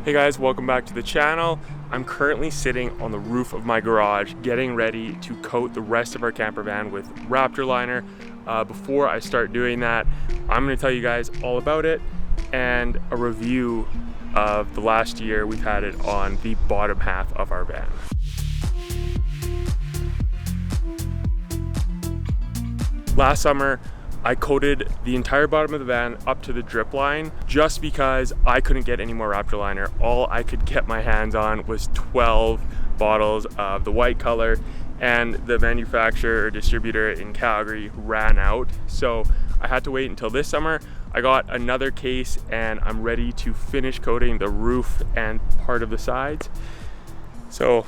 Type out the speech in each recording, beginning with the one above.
Hey guys, welcome back to the channel. I'm currently sitting on the roof of my garage getting ready to coat the rest of our camper van with Raptor Liner. Before I start doing that, I'm going to tell you guys all about it and a review of the last year we've had it on the bottom half of our van. Last summer, I coated the entire bottom of the van up to the drip line just because I couldn't get any more Raptor Liner. All I could get my hands on was 12 bottles of the white color, and the manufacturer or distributor in Calgary ran out. So I had to wait until this summer. I got another case and I'm ready to finish coating the roof and part of the sides. So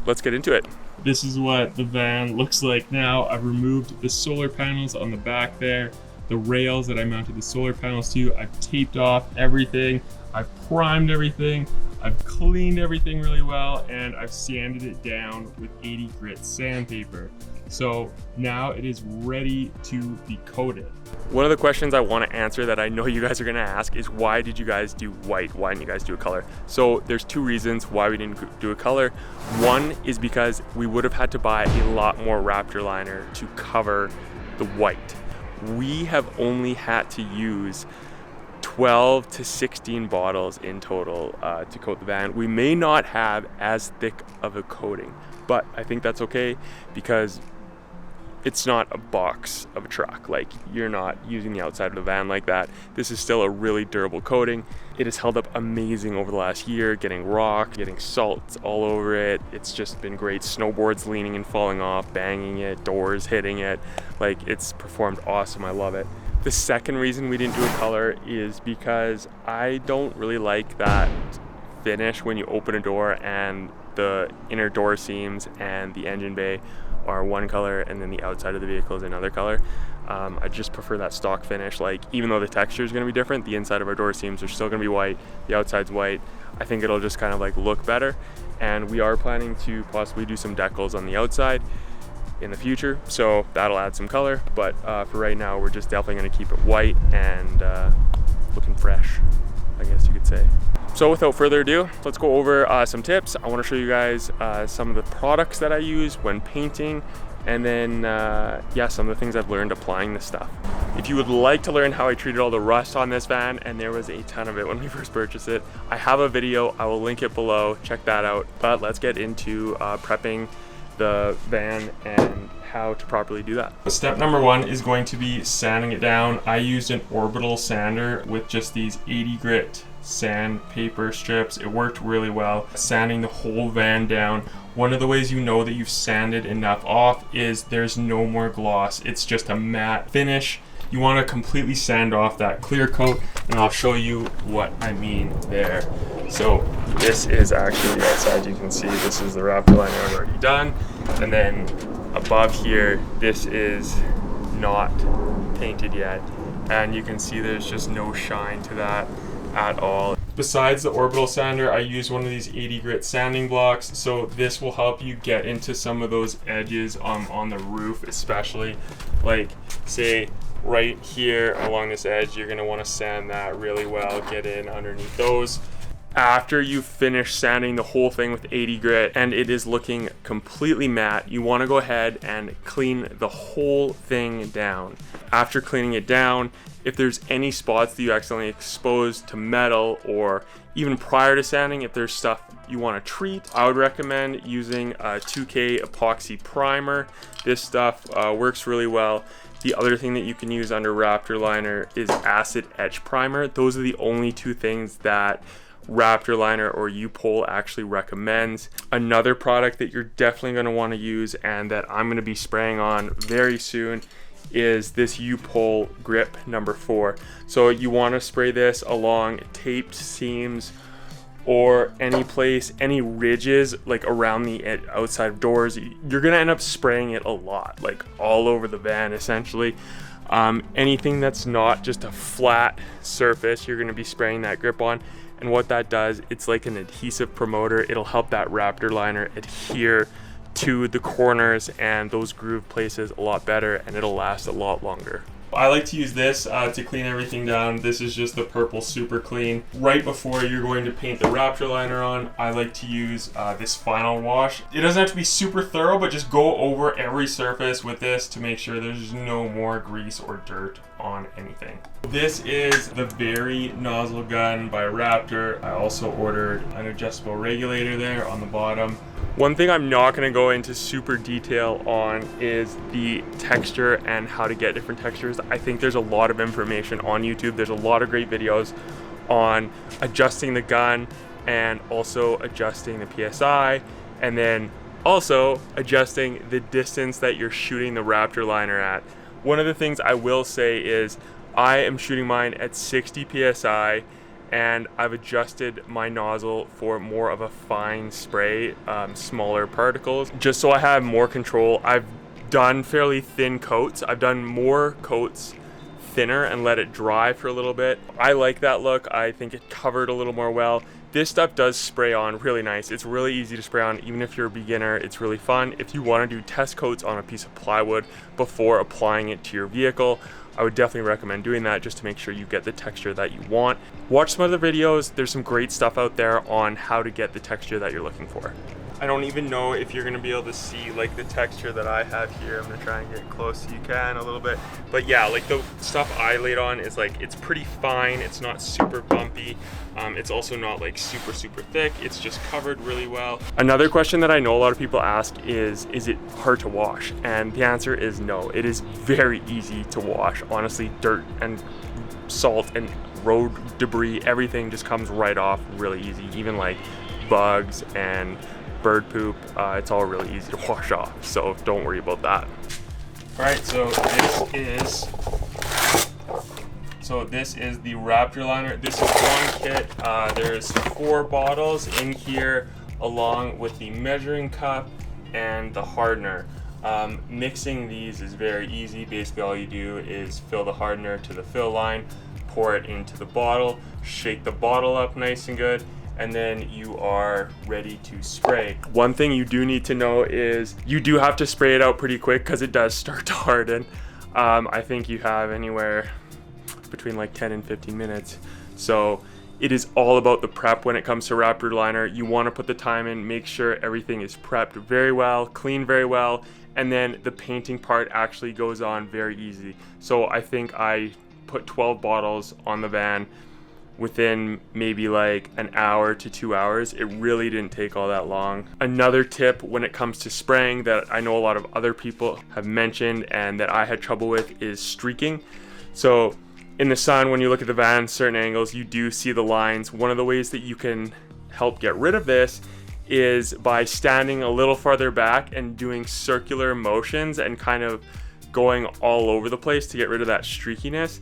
let's get into it. This is what the van looks like now. I've removed the solar panels on the back there, the rails that I mounted the solar panels to. I've taped off everything. I've primed everything. I've cleaned everything really well, and I've sanded it down with 80 grit sandpaper. So now it is ready to be coated. One of the questions I want to answer that I know you guys are going to ask is, why did you guys do white? Why didn't you guys do a color? So there's two reasons why we didn't do a color. One is because we would have had to buy a lot more Raptor Liner to cover the white. We have only had to use 12 to 16 bottles in total to coat the van. We may not have as thick of a coating, but I think that's okay because it's not a box of a truck. Like, you're not using the outside of the van like that. This is still a really durable coating. It has held up amazing over the last year, getting rock, getting salt all over it. It's just been great. Snowboards leaning and falling off, banging it, doors hitting it. Like, it's performed awesome. I love it. The second reason we didn't do a color is because I don't really like that finish when you open a door and the inner door seams and the engine bay are one color and then the outside of the vehicle is another color. I just prefer that stock finish. Like, even though the texture is going to be different, the inside of our door seams are still going to be white, the outside's white. I think it'll just kind of like look better, and we are planning to possibly do some decals on the outside in the future, so that'll add some color, but for right now we're just definitely going to keep it white and looking fresh, I guess you could say. So without further ado, let's go over some tips. I want to show you guys some of the products that I use when painting, and then yeah, some of the things I've learned applying this stuff. If you would like to learn how I treated all the rust on this van, and there was a ton of it when we first purchased it, I have a video. I will link it below. Check that out. But let's get into prepping the van and how to properly do that. Step number one is going to be sanding it down. I used an orbital sander with just these 80 grit sandpaper strips. It worked really well, sanding the whole van down. One of the ways you know that you've sanded enough off is there's no more gloss. It's just a matte finish. You want to completely sand off that clear coat, and I'll show you what I mean there. So this is actually the outside. You can see this is the Raptor Liner I've already done, and then above here this is not painted yet, and you can see there's just no shine to that at all. Besides the orbital sander, I use one of these 80 grit sanding blocks, so this will help you get into some of those edges on the roof, especially like say right here along this edge. You're going to want to sand that really well, get in underneath those. After you finish sanding the whole thing with 80 grit and it is looking completely matte, you want to go ahead and clean the whole thing down. After cleaning it down, if there's any spots that you accidentally exposed to metal, or even prior to sanding, if there's stuff you want to treat, I would recommend using a 2K epoxy primer. This stuff works really well. The other thing that you can use under Raptor Liner is acid etch primer. Those are the only two things that Raptor Liner or U-pol actually recommends. Another product that you're definitely going to want to use, and that I'm going to be spraying on very soon, is this U-pol grip number 4. So you want to spray this along taped seams or any place, any ridges like around the outside of doors. You're gonna end up spraying it a lot, like all over the van essentially. Anything that's not just a flat surface, you're gonna be spraying that grip on. And what that does, it's like an adhesive promoter. It'll help that Raptor Liner adhere to the corners and those groove places a lot better, and it'll last a lot longer. I like to use this to clean everything down. This is just the purple super clean. Right before you're going to paint the Raptor liner on, I like to use this final wash. It doesn't have to be super thorough, but just go over every surface with this to make sure there's no more grease or dirt on anything. This is the Vari nozzle gun by Raptor. I also ordered an adjustable regulator there on the bottom. One thing I'm not going to go into super detail on is the texture and how to get different textures. I think there's a lot of information on YouTube. There's a lot of great videos on adjusting the gun and also adjusting the PSI, and then also adjusting the distance that you're shooting the Raptor liner at. One of the things I will say is I am shooting mine at 60 PSI, and I've adjusted my nozzle for more of a fine spray, smaller particles, just so I have more control. I've done fairly thin coats. I've done more coats thinner and let it dry for a little bit. I like that look. I think it covered a little more well. This stuff does spray on really nice. It's really easy to spray on, even if you're a beginner. It's really fun. If you want to do test coats on a piece of plywood before applying it to your vehicle, I would definitely recommend doing that just to make sure you get the texture that you want. Watch some other videos. There's some great stuff out there on how to get the texture that you're looking for. I don't even know if you're gonna be able to see like the texture that I have here. I'm gonna try and get close so you can a little bit. But yeah, like the stuff I laid on is like, it's pretty fine. It's not super bumpy. It's also not like super thick. It's just covered really well. Another question that I know a lot of people ask is it hard to wash? And the answer is no. It is very easy to wash. Honestly, dirt and salt and road debris, everything just comes right off really easy. Even like bugs and bird poop, it's all really easy to wash off, so don't worry about that. All right, so this is the Raptor liner. This is one kit. There's 4 bottles in here along with the measuring cup and the hardener. Mixing these is very easy. Basically all you do is fill the hardener to the fill line, pour it into the bottle, shake the bottle up nice and good, and then you are ready to spray. One thing you do need to know is you do have to spray it out pretty quick because it does start to harden. I think you have anywhere between like 10 and 15 minutes. So it is all about the prep when it comes to Raptor liner. You want to put the time in, make sure everything is prepped very well, cleaned very well, and then the painting part actually goes on very easy. So I think I put 12 bottles on the van within maybe like an hour to 2 hours. It really didn't take all that long. Another tip when it comes to spraying that I know a lot of other people have mentioned and that I had trouble with is streaking. So in the sun, when you look at the van, certain angles, you do see the lines. One of the ways that you can help get rid of this is by standing a little farther back and doing circular motions and kind of going all over the place to get rid of that streakiness.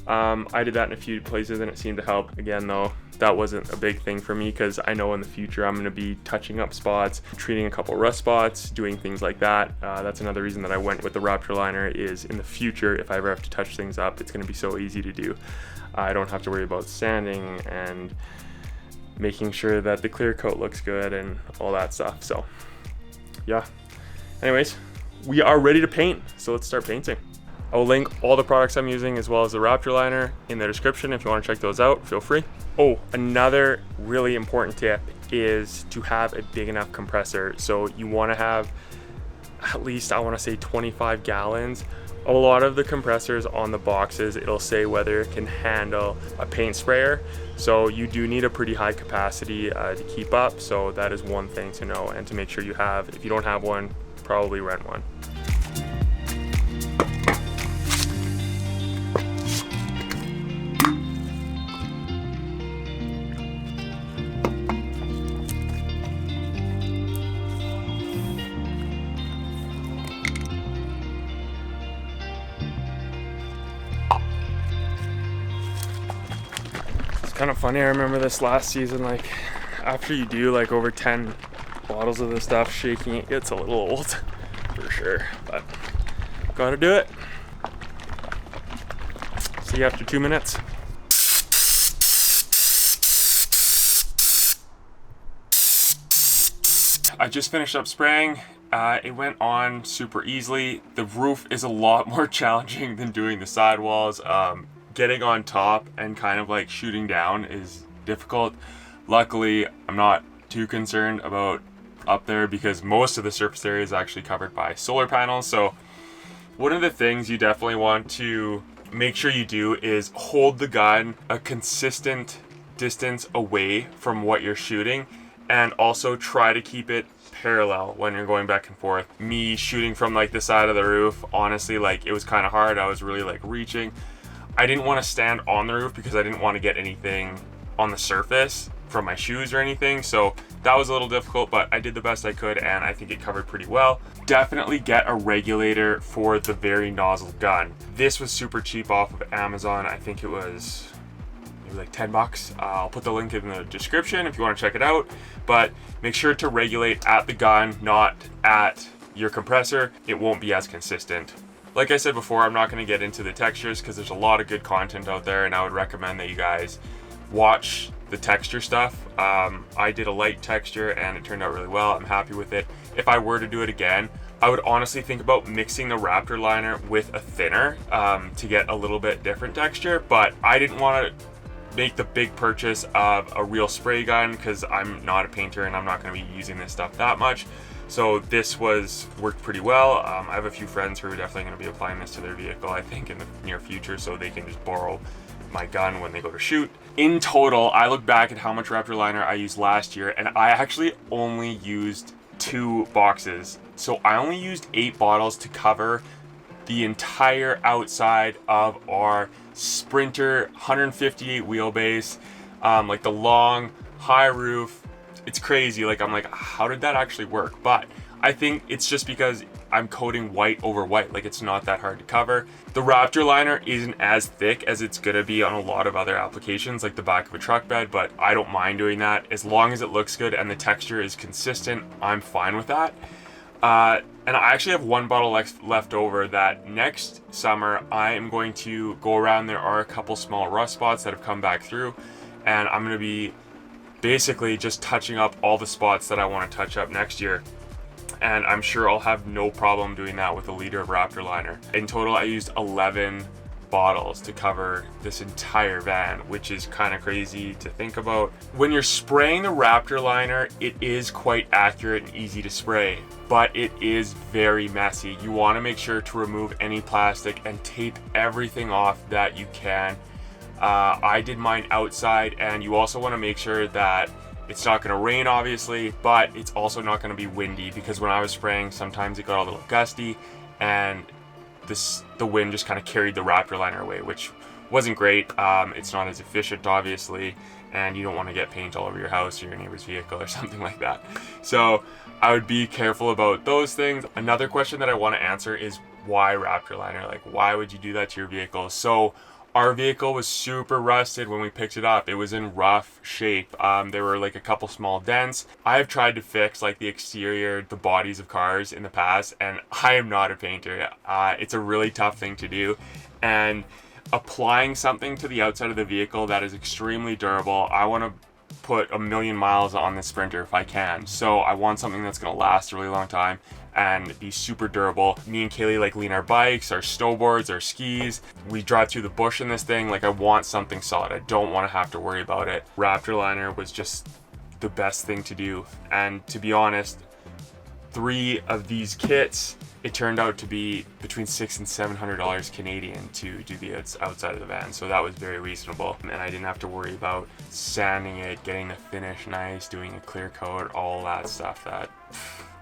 I did that in a few places and it seemed to help. Again though, that wasn't a big thing for me because I know in the future I'm going to be touching up spots, treating a couple rust spots, doing things like that. That's another reason that I went with the Raptor liner is in the future, if I ever have to touch things up, it's going to be so easy to do. I don't have to worry about sanding and making sure that the clear coat looks good and all that stuff. So yeah, anyways, we are ready to paint. So let's start painting. I will link all the products I'm using as well as the Raptor liner in the description. If you want to check those out, feel free. Oh, another really important tip is to have a big enough compressor. So you want to have at least, I want to say 25 gallons. A lot of the compressors on the boxes, it'll say whether it can handle a paint sprayer. So you do need a pretty high capacity to keep up. So that is one thing to know and to make sure you have. If you don't have one, probably rent one. Kind of funny, I remember this last season, like after you do like over 10 bottles of this stuff, shaking it gets a little old for sure, but gotta do it. See you after 2 minutes. I just finished up spraying. It went on super easily. The roof is a lot more challenging than doing the sidewalls. Getting on top and kind of like shooting down is difficult. Luckily, I'm not too concerned about up there because most of the surface area is actually covered by solar panels. So one of the things you definitely want to make sure you do is hold the gun a consistent distance away from what you're shooting, and also try to keep it parallel when you're going back and forth. Me shooting from like the side of the roof, honestly, like it was kind of hard. I was really like reaching. I didn't want to stand on the roof because I didn't want to get anything on the surface from my shoes or anything. So that was a little difficult, but I did the best I could and I think it covered pretty well. Definitely get a regulator for the Vari nozzle gun. This was super cheap off of Amazon. I think it was maybe like 10 bucks. I'll put the link in the description if you want to check it out, but make sure to regulate at the gun, not at your compressor. It won't be as consistent. Like I said before, I'm not going to get into the textures because there's a lot of good content out there, and I would recommend that you guys watch the texture stuff. I did a light texture and it turned out really well. I'm happy with it. If I were to do it again, I would honestly think about mixing the Raptor liner with a thinner to get a little bit different texture, but I didn't want to make the big purchase of a real spray gun because I'm not a painter and I'm not going to be using this stuff that much. So this worked pretty well. I have a few friends who are definitely going to be applying this to their vehicle, I think, in the near future, so they can just borrow my gun when they go to shoot. In total, I look back at how much Raptor liner I used last year, and I actually only used 2 boxes. So I only used 8 bottles to cover the entire outside of our Sprinter 158 wheelbase, like the long, high roof. It's crazy. Like, I'm like, how did that actually work? But I think it's just because I'm coating white over white. Like, it's not that hard to cover. The Raptor liner isn't as thick as it's gonna be on a lot of other applications, like the back of a truck bed, but I don't mind doing that. As long as it looks good and the texture is consistent, I'm fine with that. And I actually have 1 bottle left over that next summer I am going to go around. There are a couple small rust spots that have come back through, and I'm gonna be basically just touching up all the spots that I want to touch up next year. And I'm sure I'll have no problem doing that with a liter of Raptor liner. In total, I used 11 bottles to cover this entire van, which is kind of crazy to think about. When you're spraying the Raptor liner, it is quite accurate and easy to spray, but it is very messy. You want to make sure to remove any plastic and tape everything off that you can. I did mine outside, and you also want to make sure that it's not going to rain, obviously, but it's also not going to be windy, because when I was spraying, sometimes it got a little gusty and the wind just kind of carried the Raptor liner away, which wasn't great. It's not as efficient, obviously, and you don't want to get paint all over your house or your neighbor's vehicle or something like that. So I would be careful about those things. Another question that I want to answer is why Raptor liner? Like, why would you do that to your vehicle? So our vehicle was super rusted when we picked it up. It was in rough shape. There were like a couple small dents. I have tried to fix like the exterior, the bodies of cars in the past, and I am not a painter. It's a really tough thing to do. And applying something to the outside of the vehicle that is extremely durable, I want to put 1,000,000 miles on this Sprinter if I can. So I want something that's going to last a really long time and be super durable. Me and Kaylee like lean our bikes, our snowboards, our skis. We drive through the bush in this thing. Like, I want something solid. I don't want to have to worry about it. Raptor liner was just the best thing to do. And to be honest, 3 of these kits, it turned out to be between $600 and $700 Canadian to do the outside of the van. So that was very reasonable. And I didn't have to worry about sanding it, getting the finish nice, doing a clear coat, all that stuff that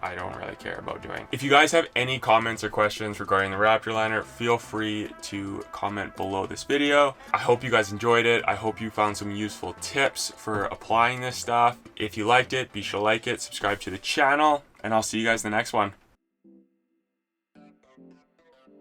I don't really care about doing. If you guys have any comments or questions regarding the Raptor liner, feel free to comment below this video. I hope you guys enjoyed it. I hope you found some useful tips for applying this stuff. If you liked it, be sure to like it, subscribe to the channel, and I'll see you guys in the next one.